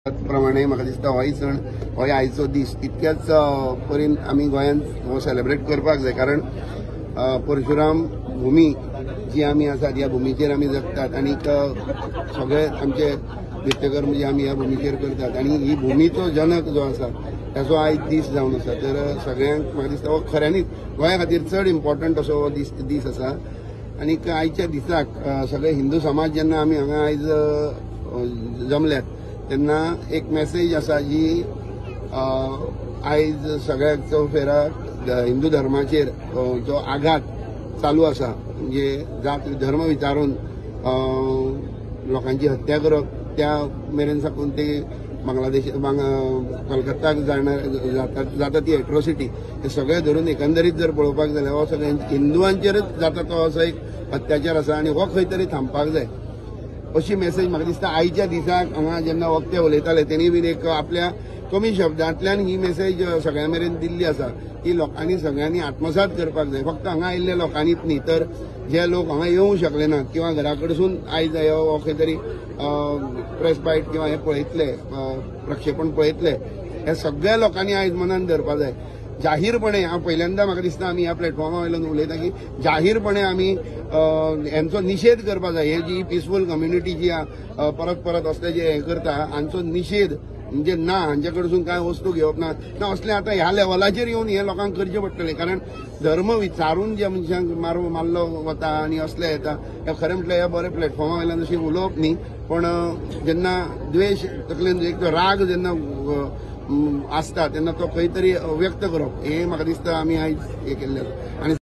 प्रमाणे म्हाका दिसता होय सण हो आयचो दीस तितक्याच परीन आमी गोंयांत हो सेलिब्रेट करपाक जाय। कारण परशुराम भूमी जी आमी आसात ह्या भुमीचेर आमी जगतात आनी सगळे आमचे नित्यकर्म जे आमी ह्या भुमीचेर करतात आनी ही भुमीचो जनक जो आसा ताचो आयज दीस जावन आसा। तर सगळ्यांक म्हाका दिसता हो खऱ्यांनीच गोंया खातीर चड इम्पॉर्टंट असो हो दीस आसा। आनी आयच्या दिसाक सगळे हिंदू समाज जेन्ना आमी हांगा आयज जमल्यात तेन्ना एक मेसेज आसा जी आयज सगळ्याक चौफेरा हिंदू धर्माचेर जो आघात चालू आसा म्हणजे जात धर्म विचारून लोकांची हत्या करप त्या मेरेन साकून ते बांगलादेश कलकत्ताक जाता ती एट्रॉसिटी हे सगळे धरून एकंदरीत जर पळोवपाक जाल्यार हो सगळ्या हिंदुवांचेरच जाता तो असो एक अत्याचार आसा आनी हो खंय तरी थांबपाक जाय अशी मेसेज म्हाका दिसता आयच्या दिसाक हांगा जेन्ना वक्ते उलयताले तेणी बीन एक आपल्या कमी शब्दांतल्यान ही मेसेज सगळ्या मेरेन दिल्ली आसा की लोकांनी सगळ्यांनी आत्मसात करपाक जाय। फक्त हांगा आयिल्ल्या लोकांनीच न्ही तर जे लोक हांगा येवंक शकले ना किंवा घरा कडसून आयज हो खंय तरी प्रेस बायट किंवा हे पळयतले प्रक्षेपण पळयतले हे सगळ्या लोकांनी आयज मनान धरपाक जाय। जाहीरपणे हांव पहिल्यांदा म्हाका दिसता आमी ह्या प्लॅटफॉर्मा वयल्यान उलयता की जाहीरपणे आमी हांचो निशेध करपाक जाय। हे जी पिसफूल कम्युनिटी जी परत परत असले जे हे करता हांचो निशेध म्हणजे ना हांचे कडसून काय वस्तू घेवप ना असले आता ह्या लेवलाचेर येवन हे लोकांक करचे पडटले। कारण धर्म विचारून जे मनशांक मारलो वता आनी असले येता हे खरें म्हटल्यार ह्या बरे प्लॅटफॉर्मा वयल्यान अशी उलोवप न्ही पण जेन्ना द्वेष तकलेन एक राग जेन्ना आसता तेन्ना तो खंय तरी व्यक्त करप हे म्हाका दिसता आमी आयज हे केल्ले आनी